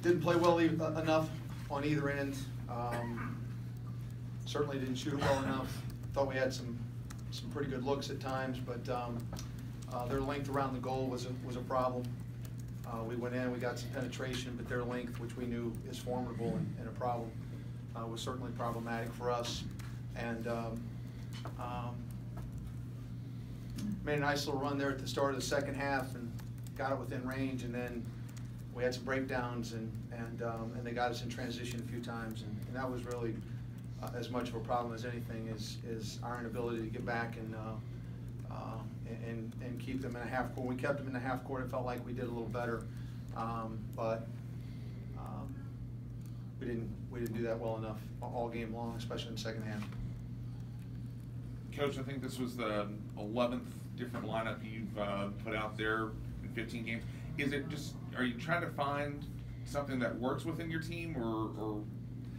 Didn't play well enough on either end. Certainly didn't shoot it well enough. Thought we had some pretty good looks at times, but their length around the goal was a problem. We went in, we got some penetration, but their length, which we knew is formidable and a problem, was certainly problematic for us. And made a nice little run there at the start of the second half and got it within range, and then we had some breakdowns, and they got us in transition a few times, and that was really as much of a problem as anything is our inability to get back and keep them in a half court. We kept them in the half court. It felt like we did a little better, but we didn't do that well enough all game long, especially in the second half. Coach, I think this was the 11th different lineup you've put out there in 15 games. Is it just, are you trying to find something that works within your team, or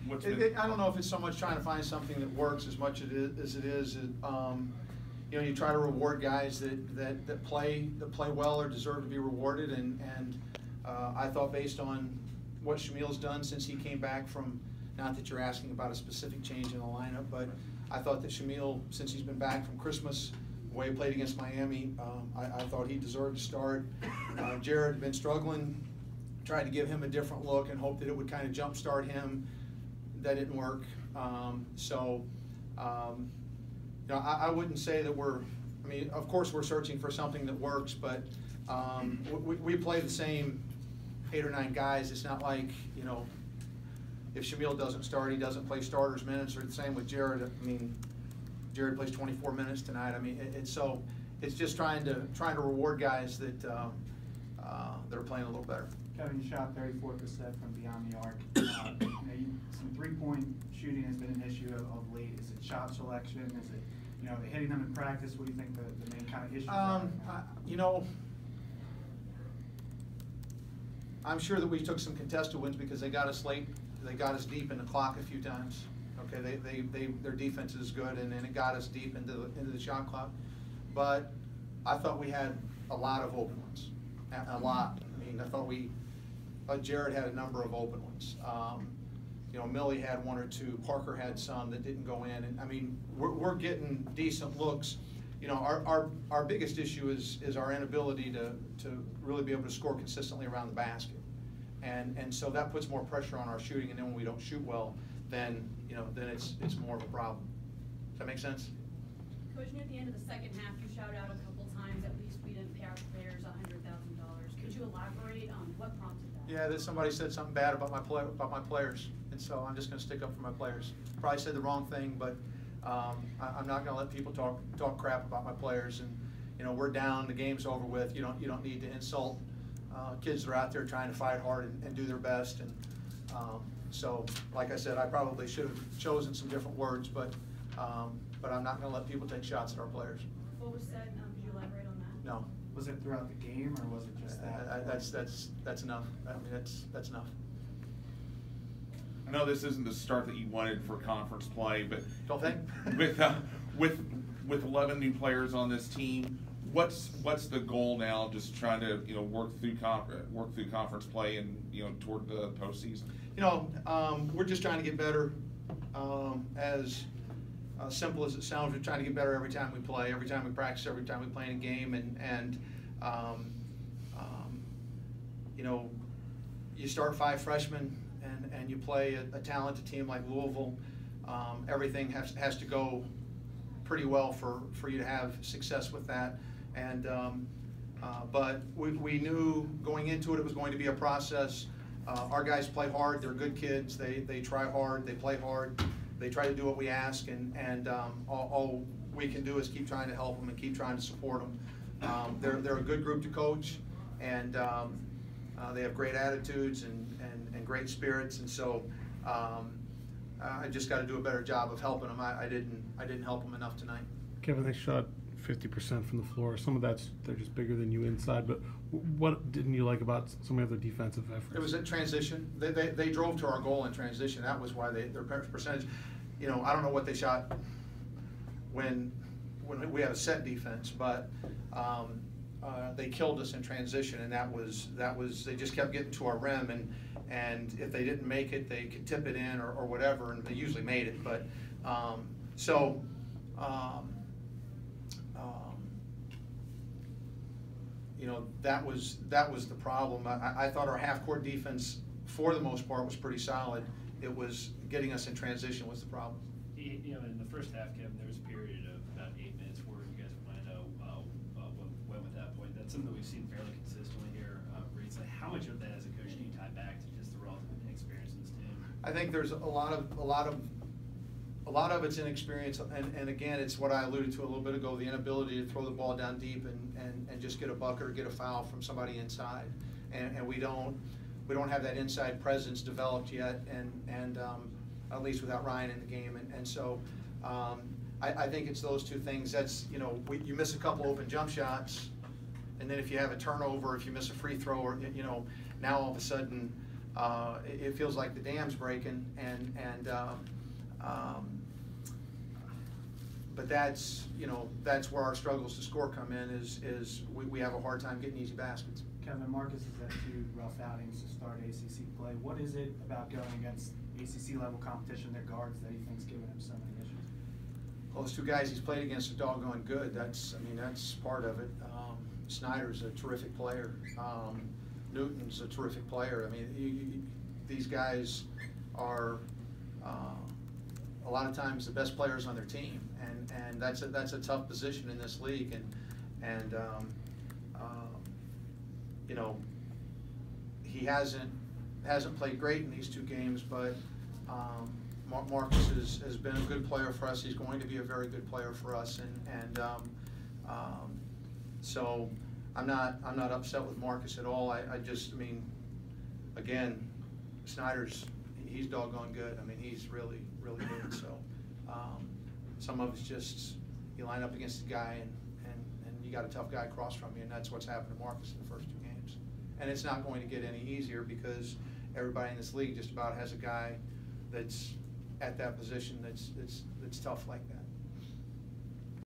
what's I don't know if it's so much trying to find something that works as much as it is. You know, you try to reward guys that play well or deserve to be rewarded, and I thought based on what Shamil's done since he came back from, not that you're asking about a specific change in the lineup, but I thought that Shamil, since he's been back from Christmas, the way he played against Miami, I thought he deserved to start. Jared had been struggling, tried to give him a different look and hoped that it would kind of jumpstart him. That didn't work. You know, I wouldn't say that I mean, of course we're searching for something that works, but we play the same 8 or 9 guys. It's not like, you know, if Shamil doesn't start, he doesn't play starters minutes, or the same with Jared. I mean, Jared plays 24 minutes tonight. I mean, it's just trying to reward guys that are playing a little better. Kevin, you shot 34% from beyond the arc. Some three-point shooting has been an issue of late. Is it shot selection? Is it, you know, hitting them in practice? What do you think the main kind of issues are? You know, I'm sure that we took some contested wins because they got us late. They got us deep in the clock a few times. Okay, their defense is good, and it got us deep into the shot clock. But I thought we had a lot of open ones, a lot. I mean, I thought Jared had a number of open ones. You know, Millie had 1 or 2. Parker had some that didn't go in, and I mean, we're getting decent looks. You know, our biggest issue is our inability to really be able to score consistently around the basket, and so that puts more pressure on our shooting. And then when we don't shoot well, then it's more of a problem. Does that make sense? Coach, near the end of the second half, you shouted out a couple times, at least we didn't pay our players $100,000. Could you elaborate on what prompted that? Yeah, somebody said something bad about my players, and so I'm just going to stick up for my players. Probably said the wrong thing, but I'm not going to let people talk crap about my players. And you know, we're down, the game's over with. You don't need to insult kids that are out there trying to fight hard and do their best. And so, like I said, I probably should have chosen some different words, but I'm not going to let people take shots at our players. What was said? Could you elaborate on that? No. Was it throughout the game, or was it just that? That's enough. I mean, that's enough. I know this isn't the start that you wanted for conference play, but don't think with 11 new players on this team, what's the goal now? Just trying to work through conference play and toward the postseason. We're just trying to get better. As simple as it sounds, we're trying to get better every time we play, every time we practice, every time we play in a game, and you start 5 freshmen and you play a talented team like Louisville. Everything has to go pretty well for you to have success with that. And but we knew going into it was going to be a process. Our guys play hard. They're good kids. They try hard. They play hard. They try to do what we ask, and all we can do is keep trying to help them and keep trying to support them. They're a good group to coach, and they have great attitudes and great spirits, and so I just got to do a better job of helping them. I didn't help them enough tonight. Kevin, they shot 50% from the floor. Some of that's they're just bigger than you inside, but what didn't you like about some of their defensive efforts? It was a transition. They drove to our goal in transition. That was why their percentage. I don't know what they shot when we had a set defense, but they killed us in transition, and that was they just kept getting to our rim, and if they didn't make it, they could tip it in or whatever, and they usually made it. But you know, that was the problem. I thought our half-court defense, for the most part, was pretty solid. It was getting us in transition was the problem. You know, in the first half, Kevin, there was a period of about 8 minutes where you guys want to know what went with that point. That's something that we've seen fairly consistently here recently. How much of that as a coach do you tie back to just the relative inexperience in this team? I think there's a lot of it's inexperience, and again, it's what I alluded to a little bit ago, the inability to throw the ball down deep and just get a bucket or get a foul from somebody inside, and we don't have that inside presence developed yet, and at least without Ryan in the game, and so I think it's those two things. That's, you know, you miss a couple open jump shots, and then if you have a turnover, if you miss a free throw, or, you know, now all of a sudden it feels like the dam's breaking, but that's, you know, that's where our struggles to score come in, is we have a hard time getting easy baskets. Kevin, Marcus has had 2 rough outings to start ACC play. What is it about going against ACC level competition, their guards, that he thinks giving him so many issues? Well, those 2 guys he's played against are doggone good. That's part of it. Snyder's a terrific player. Newton's a terrific player. I mean, these guys are a lot of times the best players on their team, and that's a tough position in this league, and you know, he hasn't played great in these 2 games, but Marcus has been a good player for us. He's going to be a very good player for us, and so I'm not upset with Marcus at all. I mean, again, he's doggone good. I mean, he's really good. So some of it's just you line up against a guy and you got a tough guy across from you, and that's what's happened to Marcus in the first 2 games. And it's not going to get any easier because everybody in this league just about has a guy that's at that position that's tough like that.